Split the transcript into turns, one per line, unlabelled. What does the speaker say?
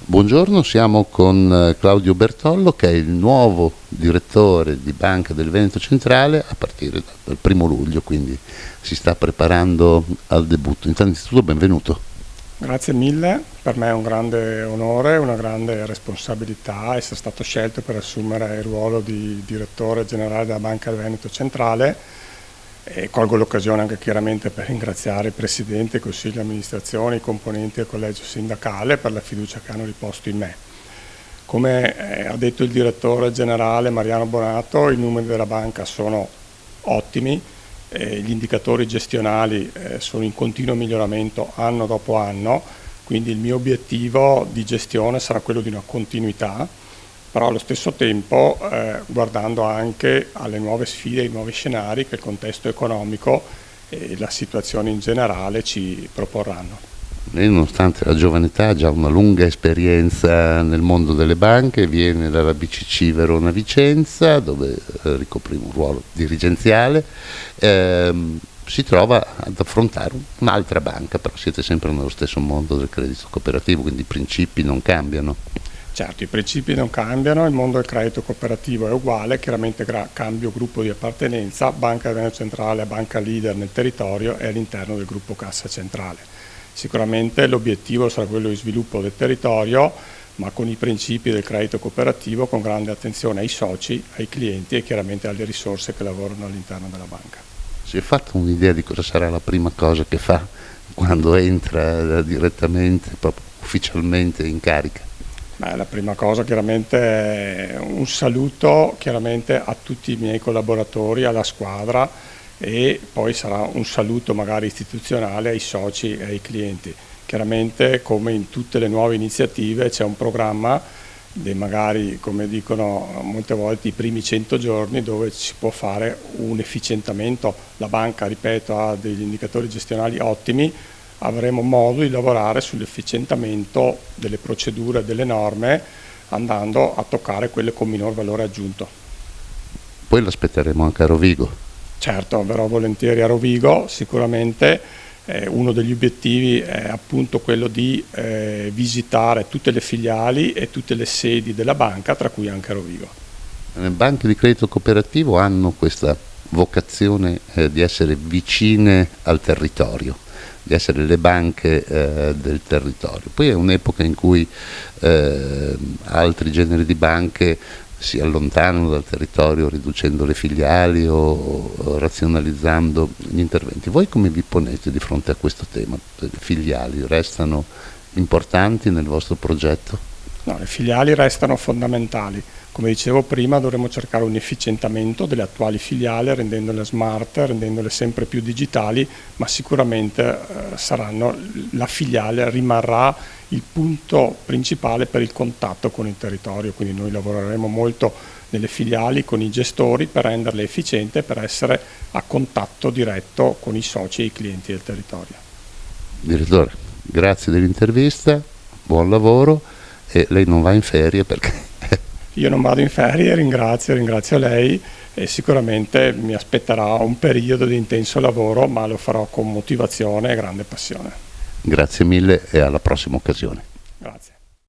Buongiorno, siamo con Claudio Bertollo che è il nuovo direttore di Banca del Veneto Centrale a partire dal 1° luglio, quindi si sta preparando al debutto. Innanzitutto benvenuto.
Grazie mille, per me è un grande onore, una grande responsabilità essere stato scelto per assumere il ruolo di direttore generale della Banca del Veneto Centrale e colgo l'occasione anche chiaramente per ringraziare il Presidente, il Consiglio di amministrazione, i componenti del collegio sindacale per la fiducia che hanno riposto in me. Come ha detto il direttore generale Mariano Bonato, i numeri della banca sono ottimi, gli indicatori gestionali sono in continuo miglioramento anno dopo anno, quindi il mio obiettivo di gestione sarà quello di una continuità, però allo stesso tempo guardando anche alle nuove sfide, ai nuovi scenari che il contesto economico e la situazione in generale ci proporranno.
Lei, nonostante la giovane età, ha già una lunga esperienza nel mondo delle banche, viene dalla BCC Verona Vicenza, dove ricopriva un ruolo dirigenziale, si trova ad affrontare un'altra banca, però siete sempre nello stesso mondo del credito cooperativo, quindi i principi non cambiano.
Certo, i principi non cambiano, il mondo del credito cooperativo è uguale, chiaramente cambio gruppo di appartenenza, Banca del Veneto Centrale è banca leader nel territorio e all'interno del gruppo Cassa Centrale. Sicuramente l'obiettivo sarà quello di sviluppo del territorio, ma con i principi del credito cooperativo, con grande attenzione ai soci, ai clienti e chiaramente alle risorse che lavorano all'interno della banca.
Si è fatta un'idea di cosa sarà la prima cosa che fa quando entra direttamente, proprio ufficialmente in carica?
La prima cosa chiaramente è un saluto chiaramente a tutti i miei collaboratori, alla squadra, e poi sarà un saluto magari istituzionale ai soci e ai clienti. Chiaramente, come in tutte le nuove iniziative, c'è un programma dei magari, come dicono molte volte, i primi 100 giorni dove si può fare un efficientamento. La banca, ripeto, ha degli indicatori gestionali ottimi, avremo modo di lavorare sull'efficientamento delle procedure e delle norme, andando a toccare quelle con minor valore aggiunto.
Poi l'aspetteremo anche a Rovigo.
Certo, verrò volentieri a Rovigo, sicuramente uno degli obiettivi è appunto quello di visitare tutte le filiali e tutte le sedi della banca, tra cui anche Rovigo.
Le banche di credito cooperativo hanno questa vocazione di essere vicine al territorio, di essere le banche del territorio. Poi è un'epoca in cui altri generi di banche si allontanano dal territorio riducendo le filiali o razionalizzando gli interventi. Voi come vi ponete di fronte a questo tema? Le filiali restano importanti nel vostro progetto?
No, le filiali restano fondamentali. Come dicevo prima, dovremo cercare un efficientamento delle attuali filiali, rendendole smart, rendendole sempre più digitali, ma sicuramente la filiale rimarrà il punto principale per il contatto con il territorio, quindi noi lavoreremo molto nelle filiali con i gestori per renderle efficienti e per essere a contatto diretto con i soci e i clienti del territorio.
Direttore, grazie dell'intervista, buon lavoro, e lei non va in ferie perché...
Io non vado in ferie, ringrazio lei e sicuramente mi aspetterà un periodo di intenso lavoro, ma lo farò con motivazione e grande passione.
Grazie mille e alla prossima occasione.
Grazie.